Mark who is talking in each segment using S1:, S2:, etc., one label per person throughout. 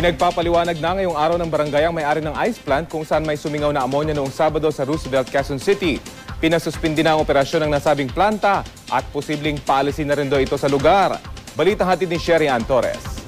S1: Pinagpapaliwanag na ngayong araw ng barangay ang may-ari ng ice plant kung saan may sumingaw na ammonia noong Sabado sa Roosevelt, Quezon City. Pinasuspindi na ang operasyon ng nasabing planta at posibleng paalisin na rin daw ito sa lugar. Balita hatid ni Sherry Ann Torres.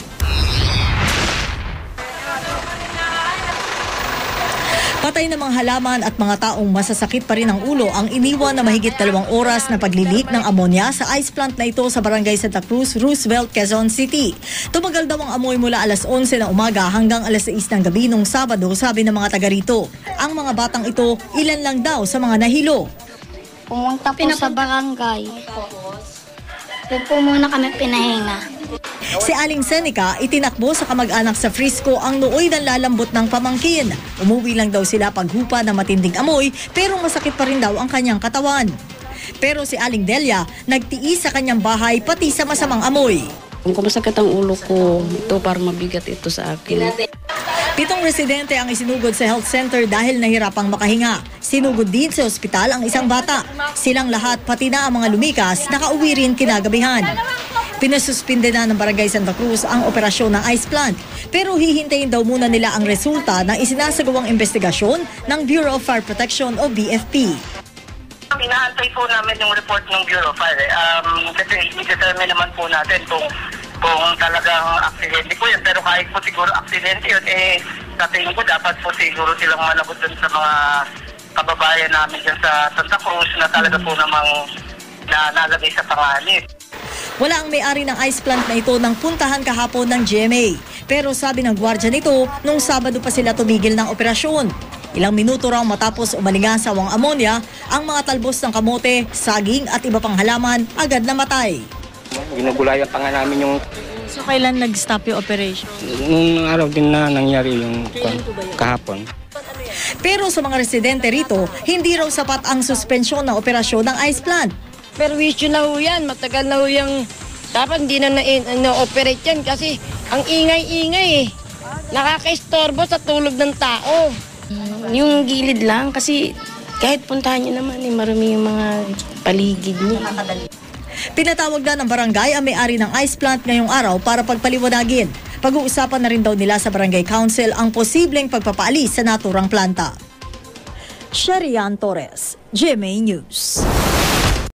S2: Patay na mga halaman at mga taong masasakit pa rin ang ulo ang iniwan na mahigit 2 oras na paglilik ng ammonia sa ice plant na ito sa Barangay Santa Cruz, Roosevelt, Quezon City. Tumagal daw ang amoy mula alas 11 ng umaga hanggang alas 6 ng gabi nung Sabado, sabi ng mga taga rito. Ang mga batang ito, ilan lang daw sa mga nahilo.
S3: Pumunta po sa barangay. Doon po muna kami pinahinga.
S2: Si Aling Seneca itinakbo sa kamag-anak sa Frisco ang nooy ng lalambot ng pamangkin. Umuwi lang daw sila paghupa ng matinding amoy pero masakit pa rin daw ang kanyang katawan. Pero si Aling Delia nagtiis sa kanyang bahay pati sa masamang amoy.
S4: Kung masakit ang ulo ko, ito parang mabigat ito sa akin.
S2: 7 residente ang isinugod sa health center dahil nahirapang makahinga. Sinugod din sa ospital ang isang bata. Silang lahat, pati na ang mga lumikas, nakauwi rin kinagabihan. Pinasuspinde na ng Barangay Santa Cruz ang operasyon ng ice plant. Pero hihintayin daw muna nila ang resulta ng isinasagawang investigasyon ng Bureau of Fire Protection o BFP.
S5: Inaantay po namin yung report ng Bureau of Fire. Kasi i-determine naman po natin kung talagang aksidente po yan. Pero kahit po siguro aksidente yun, sa tingin ko dapat po siguro silang malabot dun sa mga kababayan namin dyan sa Santa Cruz na talaga po namang nalagay sa panganib.
S2: Wala ang may-ari ng ice plant na ito nang puntahan kahapon ng GMA. Pero sabi ng gwardya nito, nung Sabado pa sila tumigil ng operasyon. Ilang minuto raw matapos umalingasaw ang ammonia, ang mga talbos ng kamote, saging at iba pang halaman agad namatay.
S6: Ginugulayan pa nga namin yung...
S2: So kailan nag-stop yung operation?
S6: Nung araw din na nangyari yung kahapon.
S2: Pero sa mga residente rito, hindi raw sapat ang suspensyon ng operasyon ng ice plant.
S7: Pero issue na ho yan, matagal na ho yung dapat hindi na operate yan kasi ang ingay-ingay eh. Nakaka-istorbo sa tulog ng tao.
S4: Yung gilid lang kasi kahit puntahan niyo naman marami yung mga paligid niyo.
S2: Pinatawag na ng barangay ang may-ari ng ice plant ngayong araw para pagpaliwanagin. Pag-uusapan na rin daw nila sa barangay council ang posibleng pagpapaalis sa naturang planta. Sherry Ann Torres, GMA News.